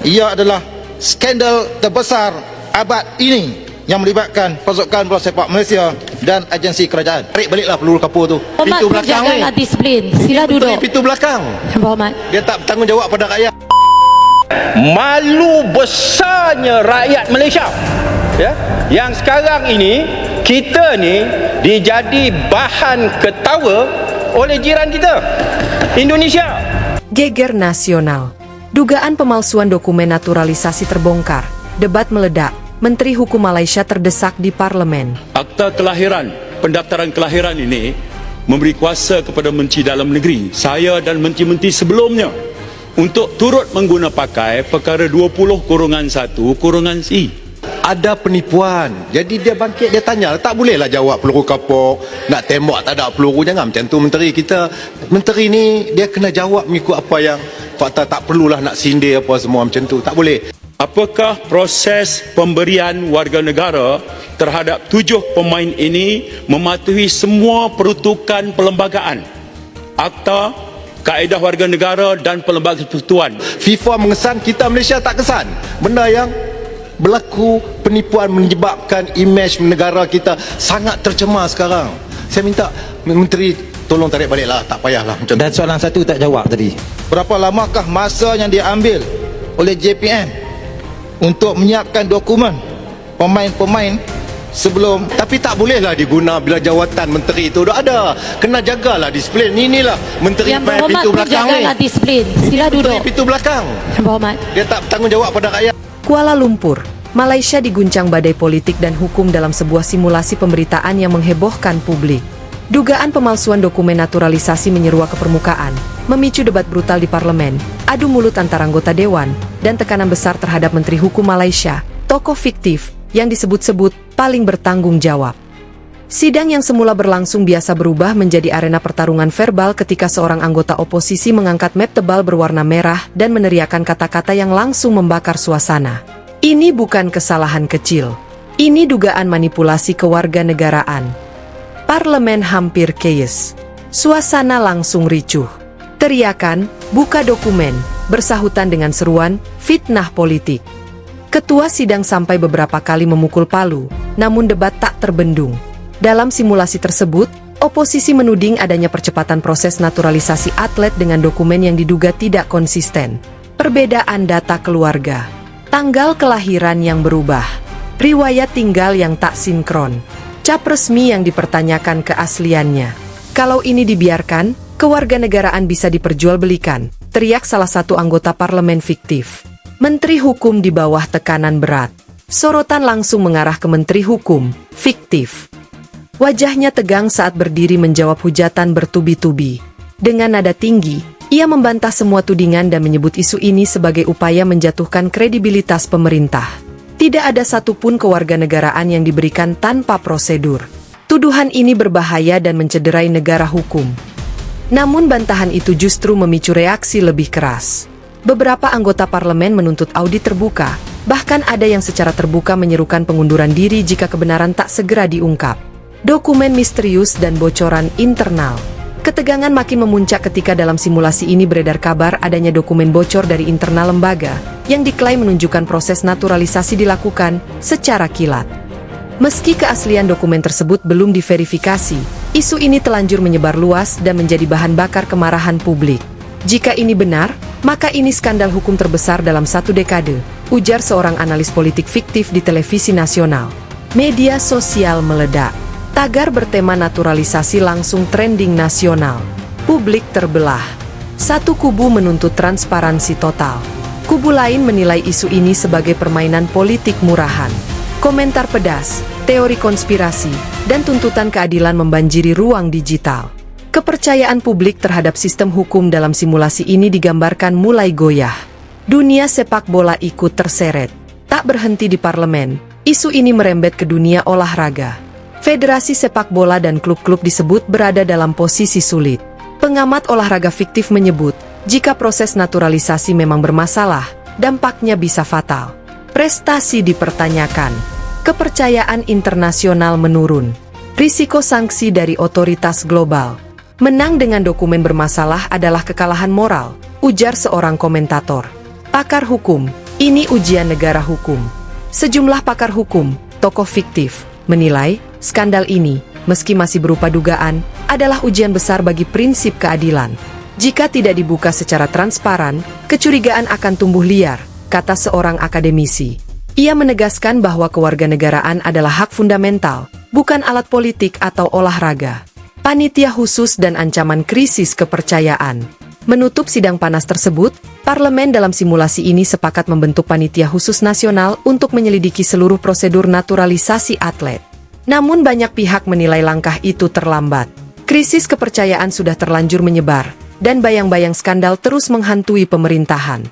ia adalah skandal terbesar abad ini yang melibatkan pasukan bola sepak Malaysia dan agensi kerajaan. Tarik baliklah peluru kapur tu. Pintu belakang ni. Penjagalah disiplin. Sila duduk. Pintu belakang. Yang berhormat. Dia tak bertanggungjawab pada rakyat. Malu besarnya rakyat Malaysia, ya, yang sekarang ini kita ni dijadi bahan ketawa oleh jiran kita Indonesia. Geger nasional. Dugaan pemalsuan dokumen naturalisasi terbongkar. Debat meledak. Menteri Hukum Malaysia terdesak di parlemen. Akta kelahiran, pendaftaran kelahiran ini memberi kuasa kepada Menteri Dalam Negeri, saya dan menteri-menteri sebelumnya untuk turut mengguna pakai perkara 20/1/C. Ada penipuan. Jadi dia bangkit, dia tanya, tak bolehlah jawab peluru kapok, nak tembak tak ada peluru, jangan macam tu menteri kita. Menteri ni dia kena jawab mengikut apa yang fakta, tak perlulah nak sindir apa semua macam tu, tak boleh. Apakah proses pemberian warga negara terhadap 7 pemain ini mematuhi semua peruntukan perlembagaan, akta, kaedah warga negara dan perlembagaan persekutuan? FIFA mengesan, kita Malaysia tak kesan. Benda yang berlaku penipuan menyebabkan imej negara kita sangat tercemar sekarang. Saya minta menteri tolong tarik baliklah, tak payahlah macam tu. Dan soalan satu tak jawab tadi. Berapa lamakah masa yang diambil oleh JPN untuk menyiapkan dokumen pemain-pemain sebelum? Tapi tak bolehlah diguna bila jawatan menteri itu dah ada. Kena jagalah disiplin. Inilah menteri Yang main berhormat, pintu belakang ni. penjagalah disiplin. Sila Menteri duduk. pintu belakang. Yang berhormat. Dia tak bertanggungjawab pada rakyat. Kuala Lumpur, Malaysia diguncang badai politik dan hukum dalam sebuah simulasi pemberitaan yang menghebohkan publik. Dugaan pemalsuan dokumen naturalisasi menyeruak ke permukaan, memicu debat brutal di parlemen, adu mulut antara anggota dewan, dan tekanan besar terhadap Menteri Hukum Malaysia, tokoh fiktif yang disebut-sebut paling bertanggung jawab. Sidang yang semula berlangsung biasa berubah menjadi arena pertarungan verbal ketika seorang anggota oposisi mengangkat map tebal berwarna merah dan meneriakkan kata-kata yang langsung membakar suasana. Ini bukan kesalahan kecil. Ini dugaan manipulasi kewarganegaraan. Parlemen hampir chaos. Suasana langsung ricuh. Teriakan, buka dokumen, bersahutan dengan seruan, fitnah politik. Ketua sidang sampai beberapa kali memukul palu, namun debat tak terbendung. Dalam simulasi tersebut, oposisi menuding adanya percepatan proses naturalisasi atlet dengan dokumen yang diduga tidak konsisten. Perbedaan data keluarga, tanggal kelahiran yang berubah, riwayat tinggal yang tak sinkron, cap resmi yang dipertanyakan keasliannya. Kalau ini dibiarkan, kewarganegaraan bisa diperjualbelikan, teriak salah satu anggota parlemen fiktif. Menteri Hukum di bawah tekanan berat. Sorotan langsung mengarah ke Menteri Hukum fiktif. Wajahnya tegang saat berdiri menjawab hujatan bertubi-tubi. Dengan nada tinggi, ia membantah semua tudingan dan menyebut isu ini sebagai upaya menjatuhkan kredibilitas pemerintah. Tidak ada satupun kewarganegaraan yang diberikan tanpa prosedur. Tuduhan ini berbahaya dan mencederai negara hukum. Namun bantahan itu justru memicu reaksi lebih keras. Beberapa anggota parlemen menuntut audit terbuka, bahkan ada yang secara terbuka menyerukan pengunduran diri jika kebenaran tak segera diungkap. Dokumen misterius dan bocoran internal. Ketegangan makin memuncak ketika dalam simulasi ini beredar kabar adanya dokumen bocor dari internal lembaga yang diklaim menunjukkan proses naturalisasi dilakukan secara kilat. Meski keaslian dokumen tersebut belum diverifikasi, isu ini telanjur menyebar luas dan menjadi bahan bakar kemarahan publik. Jika ini benar, maka ini skandal hukum terbesar dalam 1 dekade, ujar seorang analis politik fiktif di televisi nasional. Media sosial meledak. Tagar bertema naturalisasi langsung trending nasional. Publik terbelah. Satu kubu menuntut transparansi total. Kubu lain menilai isu ini sebagai permainan politik murahan. Komentar pedas, teori konspirasi, dan tuntutan keadilan membanjiri ruang digital. Kepercayaan publik terhadap sistem hukum dalam simulasi ini digambarkan mulai goyah. Dunia sepak bola ikut terseret. Tak berhenti di parlemen, isu ini merembet ke dunia olahraga. Federasi sepak bola dan klub-klub disebut berada dalam posisi sulit. Pengamat olahraga fiktif menyebut, jika proses naturalisasi memang bermasalah, dampaknya bisa fatal. Prestasi dipertanyakan. Kepercayaan internasional menurun. Risiko sanksi dari otoritas global. Menang dengan dokumen bermasalah adalah kekalahan moral, ujar seorang komentator. Pakar hukum, Ini ujian negara hukum. Sejumlah pakar hukum, tokoh fiktif, menilai skandal ini, meski masih berupa dugaan, adalah ujian besar bagi prinsip keadilan. Jika tidak dibuka secara transparan, kecurigaan akan tumbuh liar, kata seorang akademisi. Ia menegaskan bahwa kewarganegaraan adalah hak fundamental, bukan alat politik atau olahraga. Panitia khusus dan ancaman krisis kepercayaan. Menutup sidang panas tersebut, parlemen dalam simulasi ini sepakat membentuk panitia khusus nasional untuk menyelidiki seluruh prosedur naturalisasi atlet. Namun banyak pihak menilai langkah itu terlambat. Krisis kepercayaan sudah terlanjur menyebar, dan bayang-bayang skandal terus menghantui pemerintahan.